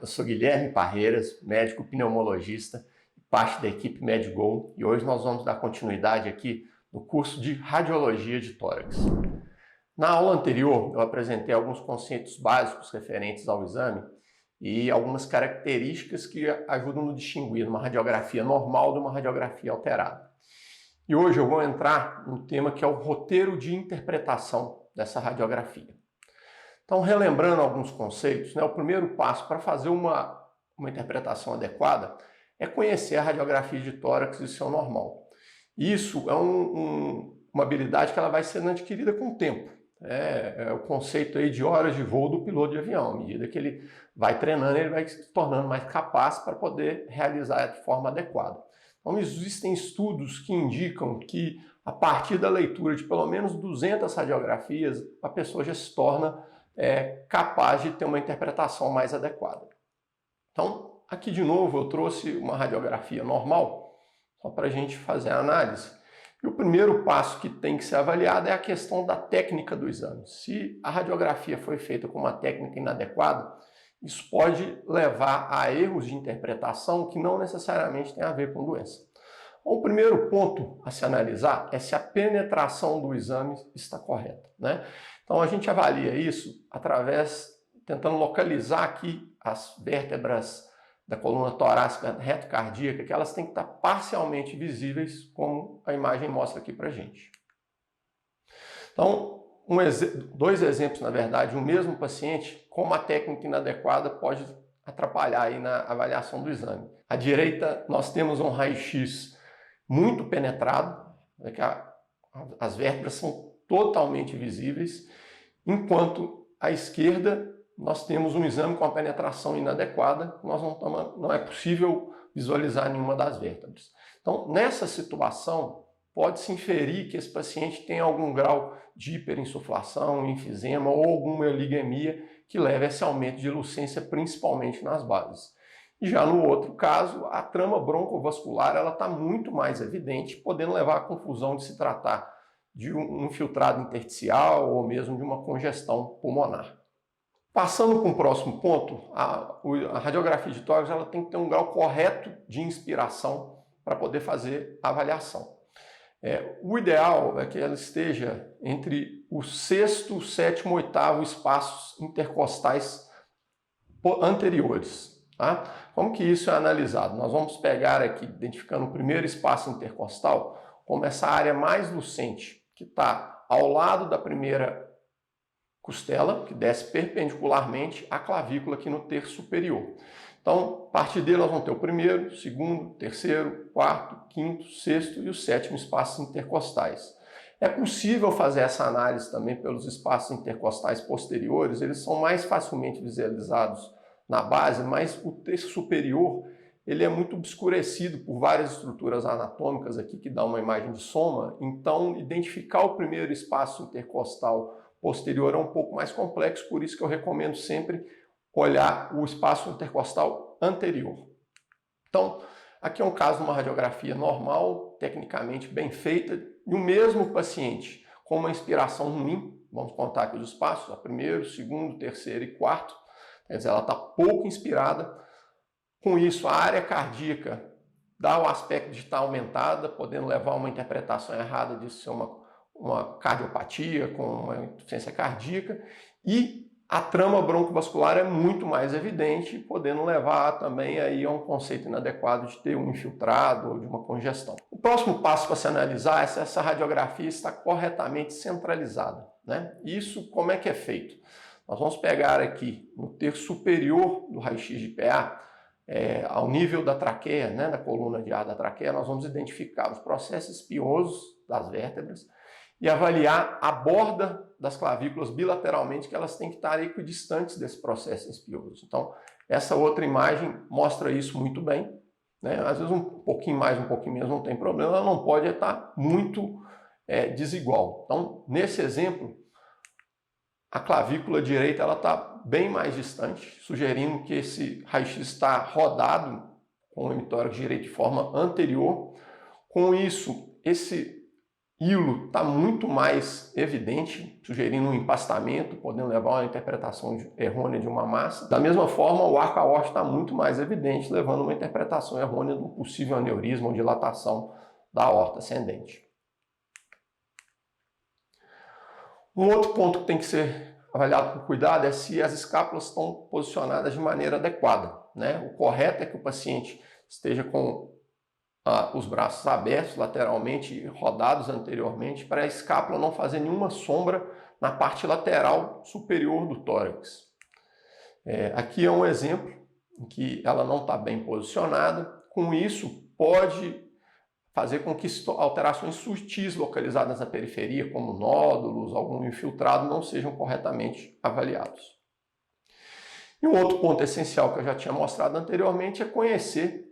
sou Guilherme Parreiras, médico pneumologista, parte da equipe MedGo, e hoje nós vamos dar continuidade aqui no curso de Radiologia de Tórax. Na aula anterior, eu apresentei alguns conceitos básicos referentes ao exame e algumas características que ajudam a distinguir uma radiografia normal de uma radiografia alterada. E hoje eu vou entrar no tema que é o roteiro de interpretação dessa radiografia. Então, relembrando alguns conceitos, o primeiro passo para fazer uma interpretação adequada é conhecer a radiografia de tórax e seu normal. Isso é uma habilidade que ela vai sendo adquirida com o tempo. É o conceito aí de horas de voo do piloto de avião. À medida que ele vai treinando, ele vai se tornando mais capaz para poder realizar de forma adequada. Então, existem estudos que indicam que, a partir da leitura de pelo menos 200 radiografias, a pessoa já se torna capaz de ter uma interpretação mais adequada. Então, aqui de novo eu trouxe uma radiografia normal, só para a gente fazer a análise. E o primeiro passo que tem que ser avaliado é a questão da técnica do exame. Se a radiografia foi feita com uma técnica inadequada, isso pode levar a erros de interpretação que não necessariamente tem a ver com doença. O primeiro ponto a se analisar é se a penetração do exame está correta, Então a gente avalia isso tentando localizar aqui as vértebras da coluna torácica reto-cardíaca, que elas têm que estar parcialmente visíveis, como a imagem mostra aqui para a gente. Então, dois exemplos, na verdade, o mesmo paciente com uma técnica inadequada pode atrapalhar aí na avaliação do exame. À direita, nós temos um raio-x muito penetrado, que as vértebras são totalmente visíveis, enquanto à esquerda nós temos um exame com a penetração inadequada, não é possível visualizar nenhuma das vértebras. Então, nessa situação, pode-se inferir que esse paciente tem algum grau de hiperinsuflação, enfisema ou alguma oligemia que leva a esse aumento de lucência, principalmente nas bases. E já no outro caso, a trama broncovascular está muito mais evidente, podendo levar à confusão de se tratar de um infiltrado intersticial ou mesmo de uma congestão pulmonar. Passando para o próximo ponto, a radiografia de tórax tem que ter um grau correto de inspiração para poder fazer a avaliação. O ideal é que ela esteja entre o sexto, sétimo, oitavo espaços intercostais anteriores. Como que isso é analisado? Nós vamos pegar aqui, identificando o primeiro espaço intercostal, como essa área mais lucente, que está ao lado da primeira costela, que desce perpendicularmente à clavícula aqui no terço superior. Então, a partir dele nós vamos ter o primeiro, segundo, terceiro, quarto, quinto, sexto e o sétimo espaços intercostais. É possível fazer essa análise também pelos espaços intercostais posteriores, eles são mais facilmente visualizados na base, mas o terço superior ele é muito obscurecido por várias estruturas anatômicas aqui que dá uma imagem de soma, então identificar o primeiro espaço intercostal posterior é um pouco mais complexo, por isso que eu recomendo sempre olhar o espaço intercostal anterior. Então, aqui é um caso de uma radiografia normal, tecnicamente bem feita, e o mesmo paciente com uma inspiração ruim, vamos contar aqui os espaços, primeiro, segundo, terceiro e quarto, quer dizer, ela está pouco inspirada. Com isso, a área cardíaca dá o aspecto de estar aumentada, podendo levar a uma interpretação errada de ser uma cardiopatia com uma insuficiência cardíaca, e a trama broncovascular é muito mais evidente, podendo levar também aí a um conceito inadequado de ter um infiltrado ou de uma congestão. O próximo passo para se analisar é se essa radiografia está corretamente centralizada. Isso como é que é feito? Nós vamos pegar aqui no terço superior do raio-x de PA, ao nível da traqueia, da coluna de ar da traqueia, nós vamos identificar os processos espinhosos das vértebras e avaliar a borda das clavículas bilateralmente, que elas têm que estar equidistantes desse processo espinhoso. Então, essa outra imagem mostra isso muito bem. Às vezes um pouquinho mais, um pouquinho menos, não tem problema, ela não pode estar muito desigual. Então, nesse exemplo, a clavícula direita está bem mais distante, sugerindo que esse raio-x está rodado com o hemitórax direito de forma anterior. Com isso, esse hilo está muito mais evidente, sugerindo um empastamento, podendo levar a uma interpretação errônea de uma massa. Da mesma forma, o arco aórtico está muito mais evidente, levando a uma interpretação errônea do possível aneurisma ou dilatação da aorta ascendente. Um outro ponto que tem que ser avaliado com cuidado é se as escápulas estão posicionadas de maneira adequada, né? O correto é que o paciente esteja com os braços abertos lateralmente, rodados anteriormente, para a escápula não fazer nenhuma sombra na parte lateral superior do tórax. Aqui é um exemplo em que ela não está bem posicionada. Com isso, pode fazer com que alterações sutis localizadas na periferia, como nódulos, algum infiltrado, não sejam corretamente avaliados. E um outro ponto essencial que eu já tinha mostrado anteriormente é conhecer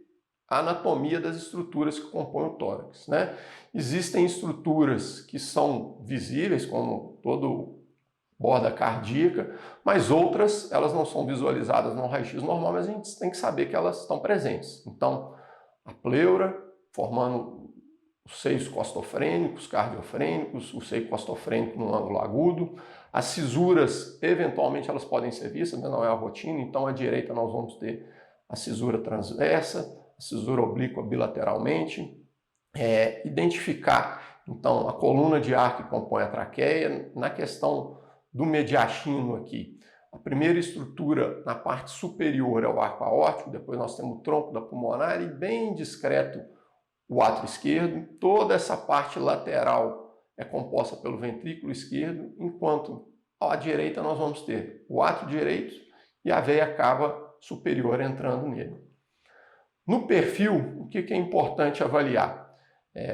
a anatomia das estruturas que compõem o tórax, né? Existem estruturas que são visíveis, como todo borda cardíaca, mas outras elas não são visualizadas no raio-x normal, mas a gente tem que saber que elas estão presentes. Então, a pleura, formando os seios costofrênicos, cardiofrênicos, o seio costofrênico no ângulo agudo. As cisuras, eventualmente, elas podem ser vistas, mas não é a rotina. Então, à direita nós vamos ter a cisura transversa, a cisura oblíqua bilateralmente. Identificar, então, a coluna de ar que compõe a traqueia. Na questão do mediastino aqui, a primeira estrutura na parte superior é o arco aórtico, depois nós temos o tronco da pulmonar e bem discreto o átrio esquerdo. Toda essa parte lateral é composta pelo ventrículo esquerdo, enquanto à direita nós vamos ter o átrio direito e a veia cava superior entrando nele. No perfil, o que é importante avaliar?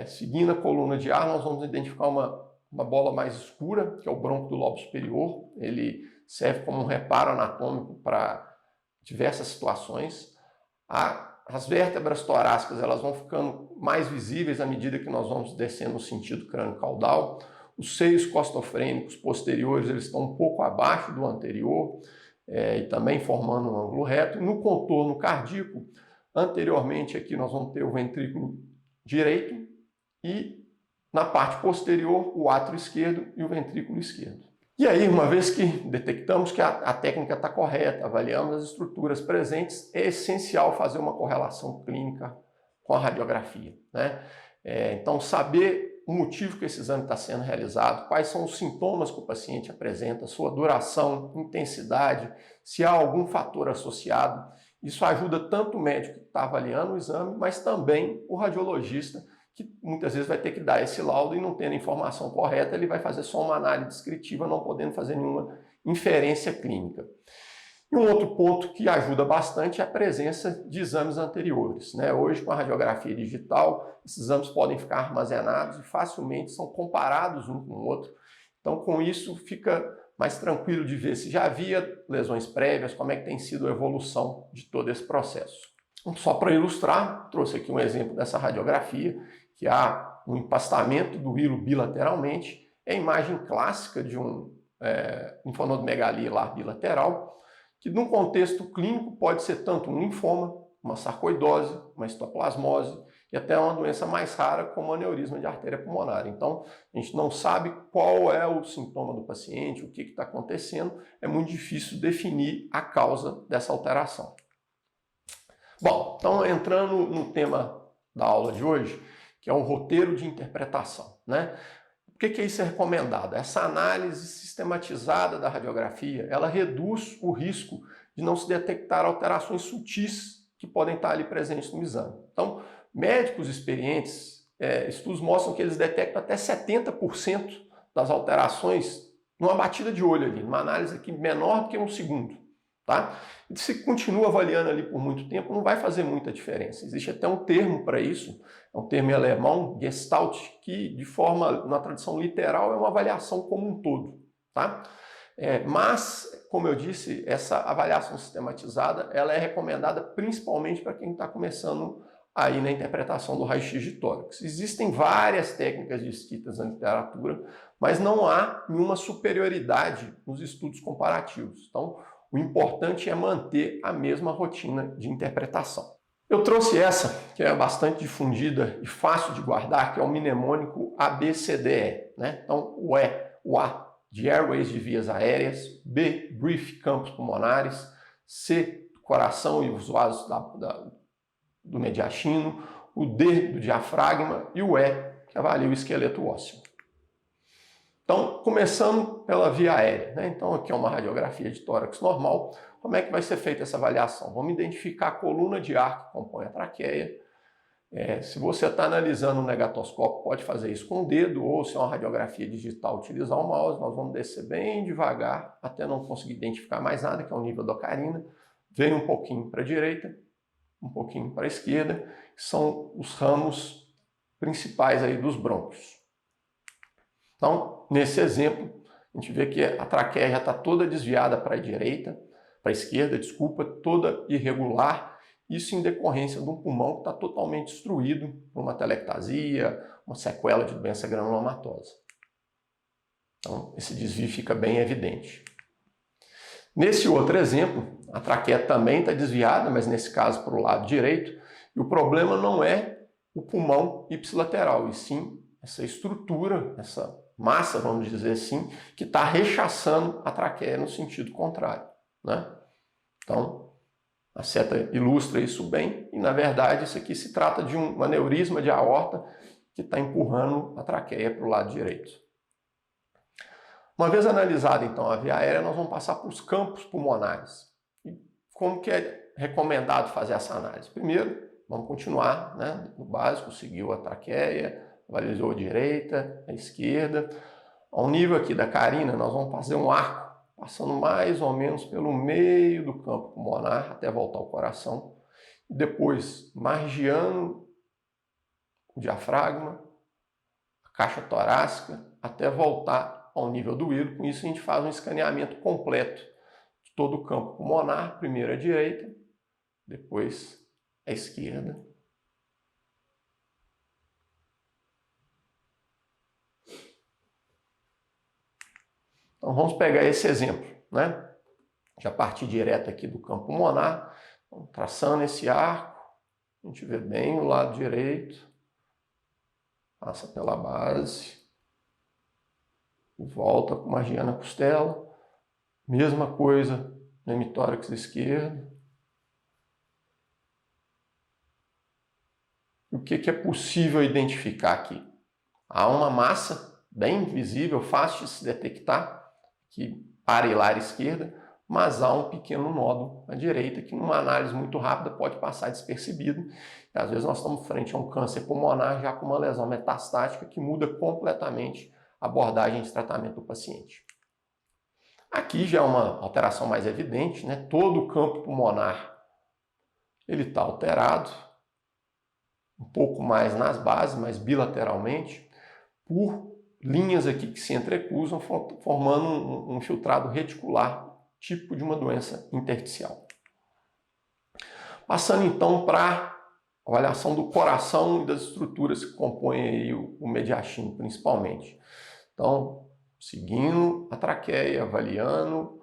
Seguindo a coluna de ar, nós vamos identificar uma bola mais escura, que é o bronco do lobo superior. Ele serve como um reparo anatômico para diversas situações. As vértebras torácicas elas vão ficando mais visíveis à medida que nós vamos descendo no sentido crânio-caudal. Os seios costofrênicos posteriores eles estão um pouco abaixo do anterior e também formando um ângulo reto. No contorno cardíaco, anteriormente aqui nós vamos ter o ventrículo direito e na parte posterior o átrio esquerdo e o ventrículo esquerdo. E aí, uma vez que detectamos que a técnica está correta, avaliamos as estruturas presentes, é essencial fazer uma correlação clínica com a radiografia, né? Então, saber o motivo que esse exame está sendo realizado, quais são os sintomas que o paciente apresenta, sua duração, intensidade, se há algum fator associado. Isso ajuda tanto o médico que está avaliando o exame, mas também o radiologista, que muitas vezes vai ter que dar esse laudo e não tendo a informação correta, ele vai fazer só uma análise descritiva, não podendo fazer nenhuma inferência clínica. E um outro ponto que ajuda bastante é a presença de exames anteriores, né? Hoje, com a radiografia digital, esses exames podem ficar armazenados e facilmente são comparados um com o outro. Então, com isso, fica mais tranquilo de ver se já havia lesões prévias, como é que tem sido a evolução de todo esse processo. Então, só para ilustrar, trouxe aqui um exemplo dessa radiografia, que há um empastamento do hilo bilateralmente, é a imagem clássica de um linfonodomegalia hilar bilateral, que num contexto clínico pode ser tanto um linfoma, uma sarcoidose, uma histoplasmose e até uma doença mais rara como aneurisma de artéria pulmonar. Então, a gente não sabe qual é o sintoma do paciente, o que está acontecendo, é muito difícil definir a causa dessa alteração. Bom, então entrando no tema da aula de hoje, que é um roteiro de interpretação, né? Por que isso é recomendado? Essa análise sistematizada da radiografia, ela reduz o risco de não se detectar alterações sutis que podem estar ali presentes no exame. Então, médicos experientes, estudos mostram que eles detectam até 70% das alterações numa batida de olho ali, numa análise aqui menor do que um segundo. Tá? E se continua avaliando ali por muito tempo, não vai fazer muita diferença. Existe até um termo para isso, é um termo em alemão, Gestalt, que de forma, na tradução literal, é uma avaliação como um todo. Tá? Mas, como eu disse, essa avaliação sistematizada ela é recomendada principalmente para quem está começando aí na interpretação do raio-x de tórax. Existem várias técnicas descritas na literatura, mas não há nenhuma superioridade nos estudos comparativos. Então, o importante é manter a mesma rotina de interpretação. Eu trouxe essa, que é bastante difundida e fácil de guardar, que é o mnemônico ABCDE, né? Então, o A de Airways, de vias aéreas, B, Brief, campos pulmonares, C, coração e os vasos do mediastino, o D, do diafragma, e o E, que avalia o esqueleto ósseo. Então, começando pela via aérea, né? Então, aqui é uma radiografia de tórax normal. Como é que vai ser feita essa avaliação? Vamos identificar a coluna de ar que compõe a traqueia. Se você está analisando um negatoscópio, pode fazer isso com o dedo, ou se é uma radiografia digital, utilizar o mouse. Nós vamos descer bem devagar, até não conseguir identificar mais nada, que é o nível da carina. Vem um pouquinho para a direita, um pouquinho para a esquerda, que são os ramos principais aí dos brônquios. Então, nesse exemplo, a gente vê que a traqueia já está toda desviada para a esquerda, toda irregular, isso em decorrência de um pulmão que está totalmente destruído por uma telectasia, uma sequela de doença granulomatosa. Então, esse desvio fica bem evidente. Nesse outro exemplo, a traqueia também está desviada, mas nesse caso para o lado direito, e o problema não é o pulmão ipsilateral, e sim essa estrutura, essa massa, vamos dizer assim, que está rechaçando a traqueia no sentido contrário, né? Então, a seta ilustra isso bem, e na verdade isso aqui se trata de um aneurisma de aorta que está empurrando a traqueia para o lado direito. Uma vez analisada então a via aérea, nós vamos passar para os campos pulmonares. E como que é recomendado fazer essa análise? Primeiro, vamos continuar, né, no básico, seguiu a traqueia, avaliou a direita, a esquerda. Ao nível aqui da carina, nós vamos fazer um arco, passando mais ou menos pelo meio do campo pulmonar até voltar ao coração. E depois, margeando o diafragma, a caixa torácica, até voltar ao nível do hílio. Com isso, a gente faz um escaneamento completo de todo o campo pulmonar, primeiro a direita, depois a esquerda. Então vamos pegar esse exemplo, né? Já partir direto aqui do campo pulmonar, vamos traçando esse arco, a gente vê bem o lado direito, passa pela base, volta com margeando a costela, mesma coisa no hemitórax esquerdo. O que é possível identificar aqui? Há uma massa bem visível, fácil de se detectar, que para a hilar esquerda, mas há um pequeno nódulo à direita que numa análise muito rápida pode passar despercebido. E, às vezes nós estamos frente a um câncer pulmonar já com uma lesão metastática que muda completamente a abordagem de tratamento do paciente. Aqui já é uma alteração mais evidente, né? Todo o campo pulmonar ele está alterado, um pouco mais nas bases, mas bilateralmente, por linhas aqui que se entrecruzam, formando um infiltrado reticular, típico de uma doença intersticial. Passando então para a avaliação do coração e das estruturas que compõem aí o mediastino, principalmente. Então, seguindo a traqueia, avaliando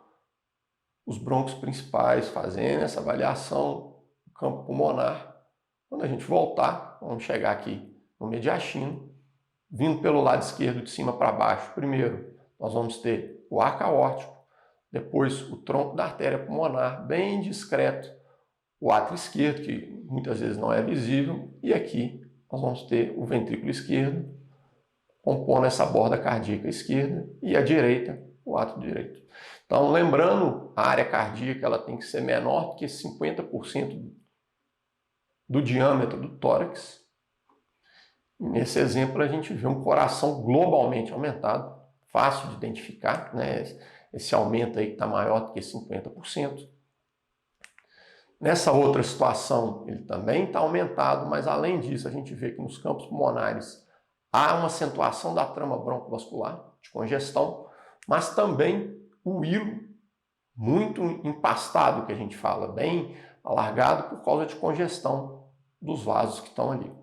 os brônquios principais, fazendo essa avaliação do campo pulmonar. Quando a gente voltar, vamos chegar aqui no mediastino, vindo pelo lado esquerdo de cima para baixo. Primeiro, nós vamos ter o arco aórtico, depois o tronco da artéria pulmonar, bem discreto, o átrio esquerdo, que muitas vezes não é visível, e aqui nós vamos ter o ventrículo esquerdo, compondo essa borda cardíaca esquerda, e a direita, o átrio direito. Então, lembrando, a área cardíaca ela tem que ser menor do que 50% do diâmetro do tórax. Nesse exemplo, a gente vê um coração globalmente aumentado, fácil de identificar, né? Esse aumento aí que está maior do que 50%. Nessa outra situação, ele também está aumentado, mas além disso, a gente vê que nos campos pulmonares há uma acentuação da trama broncovascular, de congestão, mas também o hilo muito empastado, que a gente fala, bem alargado por causa de congestão dos vasos que estão ali.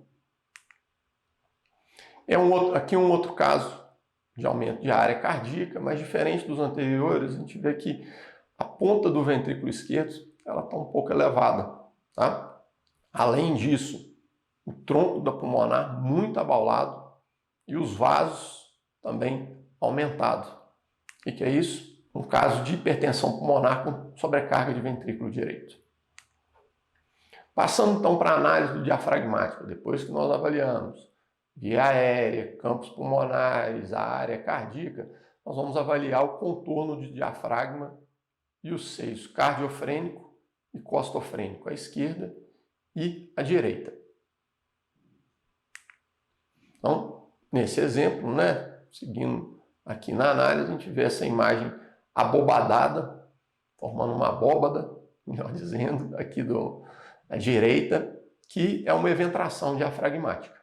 Aqui um outro caso de aumento de área cardíaca, mas diferente dos anteriores, a gente vê que a ponta do ventrículo esquerdo ela está um pouco elevada, tá? Além disso, o tronco da pulmonar muito abaulado e os vasos também aumentados. O que é isso? Um caso de hipertensão pulmonar com sobrecarga de ventrículo direito. Passando então para a análise do diafragmático, depois que nós avaliamos via aérea, campos pulmonares, a área cardíaca, nós vamos avaliar o contorno de diafragma e os seios cardiofrênico e costofrênico à esquerda e à direita. Então, nesse exemplo, seguindo aqui na análise, a gente vê essa imagem abobadada, formando uma abóbada, melhor dizendo, aqui à direita, que é uma eventração diafragmática.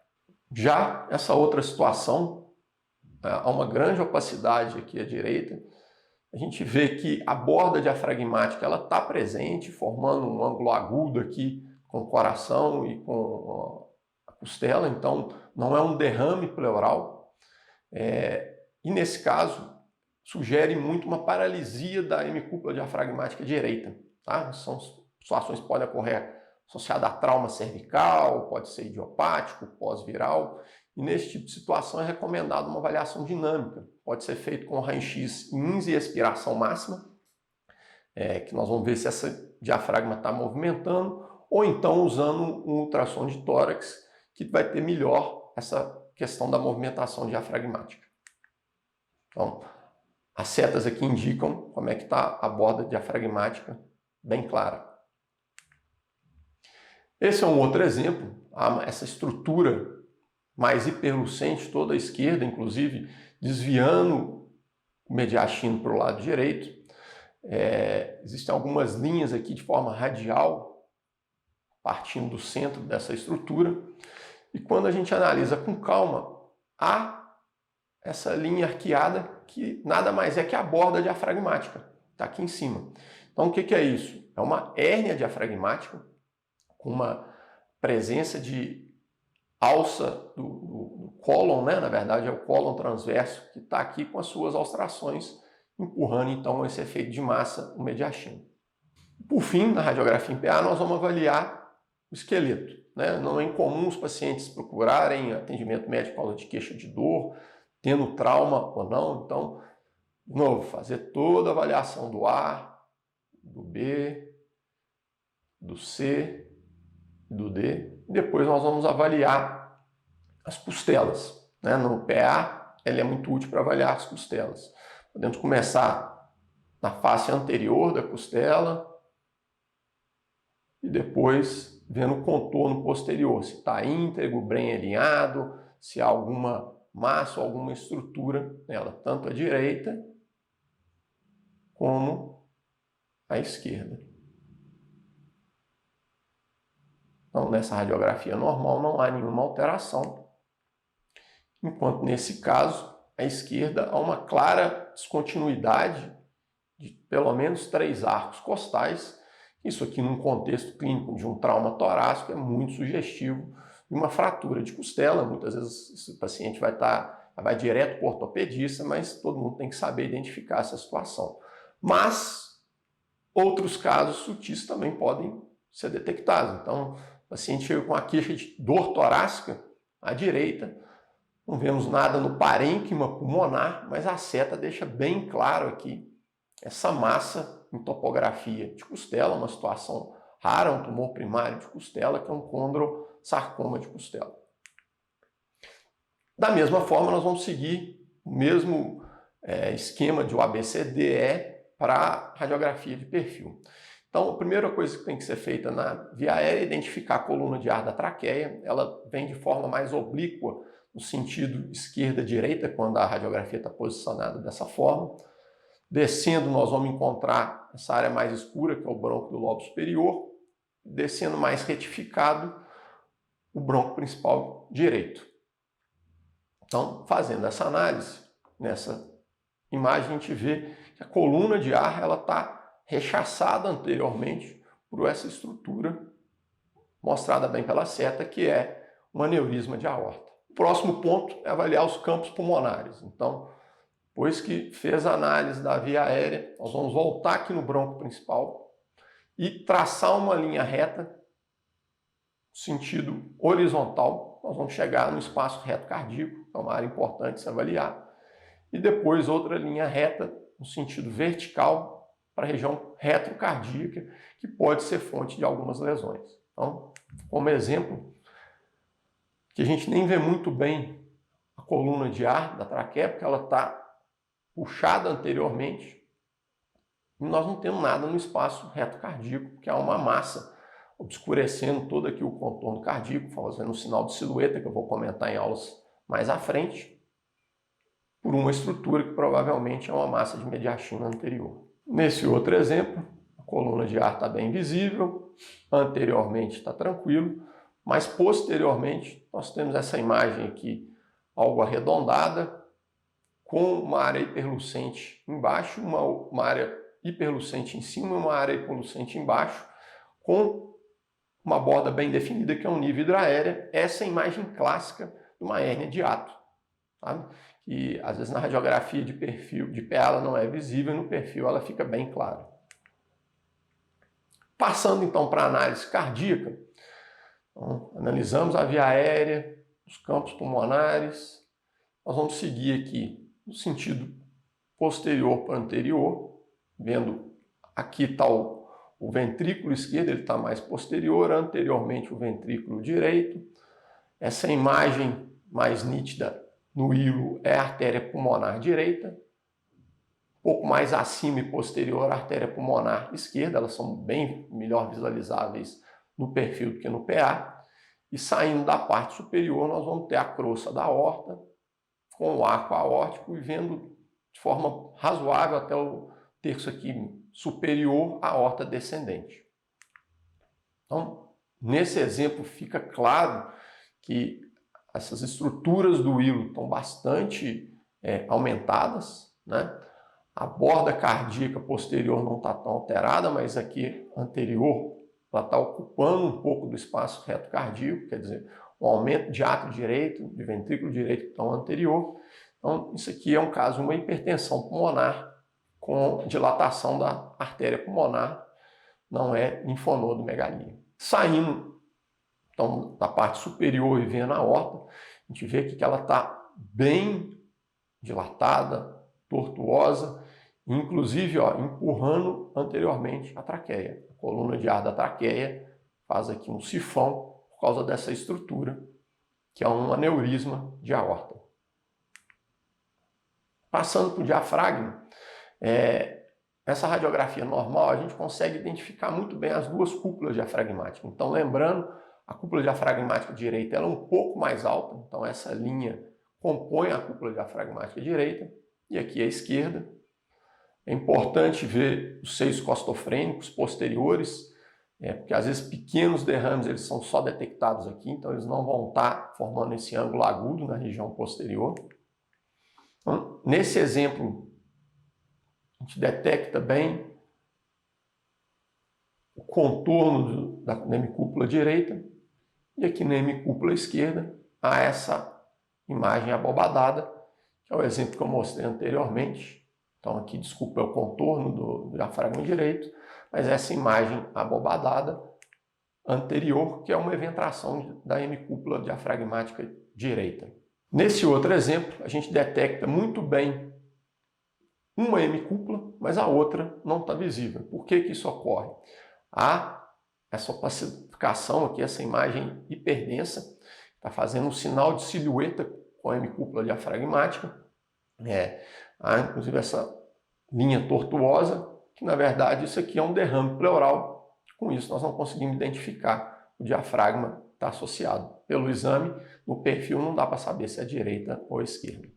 Já essa outra situação, há uma grande opacidade aqui à direita, a gente vê que a borda diafragmática está presente, formando um ângulo agudo aqui com o coração e com a costela, então não é um derrame pleural. E nesse caso, sugere muito uma paralisia da hemicúpula diafragmática direita. Tá? São situações que podem ocorrer associada a trauma cervical, pode ser idiopático, pós-viral, e nesse tipo de situação é recomendada uma avaliação dinâmica. Pode ser feito com raio-x INS e expiração máxima, que nós vamos ver se essa diafragma está movimentando, ou então usando um ultrassom de tórax, que vai ter melhor essa questão da movimentação diafragmática. Então, as setas aqui indicam como é que está a borda diafragmática bem clara. Esse é um outro exemplo, essa estrutura mais hiperlucente toda à esquerda, inclusive desviando o mediastino para o lado direito. Existem algumas linhas aqui de forma radial, partindo do centro dessa estrutura. E quando a gente analisa com calma, há essa linha arqueada que nada mais é que a borda diafragmática, está aqui em cima. Então o que é isso? É uma hérnia diafragmática, com uma presença de alça do cólon, na verdade é o cólon transverso, que está aqui com as suas austrações, empurrando então esse efeito de massa no mediastino. Por fim, na radiografia em PA, nós vamos avaliar o esqueleto. Não é incomum os pacientes procurarem atendimento médico por causa de queixa de dor, tendo trauma ou não. Então, de novo, fazer toda a avaliação do A, do B, do C, do D. Depois nós vamos avaliar as costelas. No PA, ele é muito útil para avaliar as costelas. Podemos começar na face anterior da costela e depois vendo o contorno posterior, se está íntegro, bem alinhado, se há alguma massa ou alguma estrutura nela, tanto à direita como à esquerda. Então, nessa radiografia normal não há nenhuma alteração, enquanto nesse caso, à esquerda há uma clara descontinuidade de pelo menos 3 arcos costais. Isso aqui num contexto clínico de um trauma torácico é muito sugestivo de uma fratura de costela. Muitas vezes esse paciente vai direto para o ortopedista, mas todo mundo tem que saber identificar essa situação. Mas outros casos sutis também podem ser detectados. Então, o paciente chega com a queixa de dor torácica à direita, não vemos nada no parênquima pulmonar, mas a seta deixa bem claro aqui essa massa em topografia de costela, uma situação rara, um tumor primário de costela, que é um condrosarcoma de costela. Da mesma forma, nós vamos seguir o mesmo esquema de OABCDE para a radiografia de perfil. Então, a primeira coisa que tem que ser feita na via aérea é identificar a coluna de ar da traqueia. Ela vem de forma mais oblíqua, no sentido esquerda-direita, quando a radiografia está posicionada dessa forma. Descendo, nós vamos encontrar essa área mais escura, que é o brônquio do lobo superior. Descendo mais retificado, o brônquio principal direito. Então, fazendo essa análise, nessa imagem a gente vê que a coluna de ar está rechaçada anteriormente por essa estrutura mostrada bem pela seta, que é um aneurisma de aorta. O próximo ponto é avaliar os campos pulmonares. Então, depois que fez a análise da via aérea, nós vamos voltar aqui no brônquio principal e traçar uma linha reta sentido horizontal, nós vamos chegar no espaço reto cardíaco, que é uma área importante se avaliar, e depois outra linha reta no sentido vertical para a região retrocardíaca, que pode ser fonte de algumas lesões. Então, como exemplo, que a gente nem vê muito bem a coluna de ar da traqueia, porque ela está puxada anteriormente, e nós não temos nada no espaço reto cardíaco, que é uma massa obscurecendo todo aqui o contorno cardíaco, fazendo um sinal de silhueta, que eu vou comentar em aulas mais à frente, por uma estrutura que provavelmente é uma massa de mediastina anterior. Nesse outro exemplo, a coluna de ar está bem visível, anteriormente está tranquilo, mas posteriormente nós temos essa imagem aqui, algo arredondada, com uma área hiperlucente embaixo, uma área hiperlucente em cima e uma área hiperlucente embaixo, com uma borda bem definida, que é um nível hidraérea. Essa é a imagem clássica de uma hérnia de hiato, sabe? E às vezes na radiografia de perfil, de pé, ela não é visível, e no perfil ela fica bem clara. Passando então para a análise cardíaca, então, analisamos a via aérea, os campos pulmonares, nós vamos seguir aqui no sentido posterior para anterior, vendo aqui está o ventrículo esquerdo, ele está mais posterior, anteriormente o ventrículo direito. Essa imagem mais nítida no hilo é a artéria pulmonar direita, um pouco mais acima e posterior a artéria pulmonar esquerda, elas são bem melhor visualizáveis no perfil do que no PA. E saindo da parte superior, nós vamos ter a crosta da aorta, com o arco aórtico e vendo de forma razoável até o terço aqui superior à aorta descendente. Então, nesse exemplo fica claro que essas estruturas do hilo estão bastante aumentadas, né? A borda cardíaca posterior não está tão alterada, mas aqui anterior ela está ocupando um pouco do espaço reto cardíaco, quer dizer, um aumento de átrio direito, de ventrículo direito que está anterior. Então, isso aqui é um caso de uma hipertensão pulmonar com dilatação da artéria pulmonar, não é linfonodomegalia. Saindo então, da parte superior e vendo a aorta, a gente vê aqui que ela está bem dilatada, tortuosa, inclusive empurrando anteriormente a traqueia. A coluna de ar da traqueia faz aqui um sifão por causa dessa estrutura, que é um aneurisma de aorta. Passando para o diafragma, essa radiografia normal a gente consegue identificar muito bem as duas cúpulas diafragmáticas. Então, lembrando, a cúpula diafragmática direita ela é um pouco mais alta, então essa linha compõe a cúpula diafragmática direita, e aqui a esquerda. É importante ver os seios costofrênicos posteriores, porque às vezes pequenos derrames eles são só detectados aqui, então eles não vão estar formando esse ângulo agudo na região posterior. Então, nesse exemplo, a gente detecta bem o contorno da hemicúpula direita, e aqui na hemicúpula esquerda há essa imagem abobadada, que é o exemplo que eu mostrei anteriormente. Então aqui, desculpa, é o contorno do diafragma direito, mas essa imagem abobadada anterior, que é uma eventração da hemicúpula diafragmática direita. Nesse outro exemplo, a gente detecta muito bem uma hemicúpula, mas a outra não está visível. Por que isso ocorre? Há essa opacificação aqui, essa imagem hiperdensa, está fazendo um sinal de silhueta com a hemicúpula diafragmática. Há inclusive essa linha tortuosa, que na verdade isso aqui é um derrame pleural. Com isso nós não conseguimos identificar o diafragma que está associado. Pelo exame, no perfil não dá para saber se é direita ou esquerda.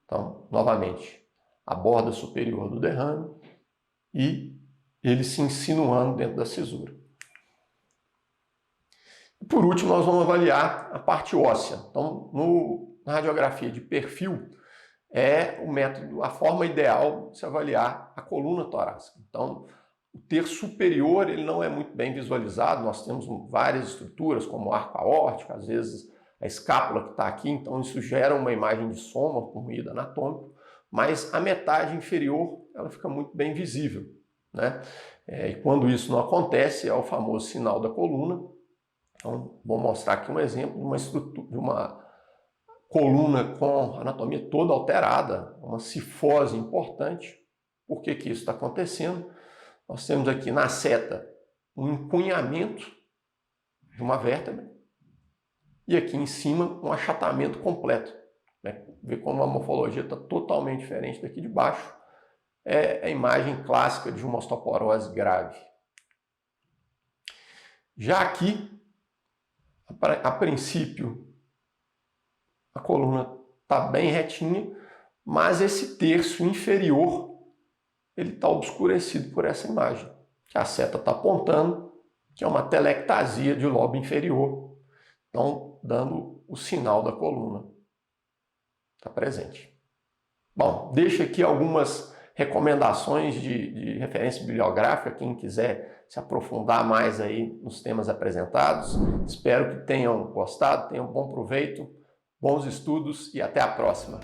Então, novamente, a borda superior do derrame e ele se insinuando dentro da cisura. E por último, nós vamos avaliar a parte óssea. Então, na radiografia de perfil, é o método, a forma ideal de se avaliar a coluna torácica. Então, o terço superior ele não é muito bem visualizado, nós temos várias estruturas, como o arco aórtico, às vezes a escápula que está aqui, então isso gera uma imagem de soma com ruído anatômico, mas a metade inferior ela fica muito bem visível, né? E quando isso não acontece, é o famoso sinal da coluna, Então, vou mostrar aqui um exemplo de uma estrutura, de uma coluna com anatomia toda alterada, uma cifose importante. Por que isso está acontecendo? Nós temos aqui na seta um encunhamento de uma vértebra e aqui em cima um achatamento completo. Vê como a morfologia está totalmente diferente daqui de baixo. É a imagem clássica de uma osteoporose grave. Já aqui, a princípio, a coluna está bem retinha, mas esse terço inferior ele está obscurecido por essa imagem, que a seta está apontando, que é uma telectasia de lobo inferior, então dando o sinal da coluna. Está presente. Bom, deixo aqui algumas recomendações de referência bibliográfica, quem quiser se aprofundar mais aí nos temas apresentados. Espero que tenham gostado, tenham bom proveito, bons estudos e até a próxima.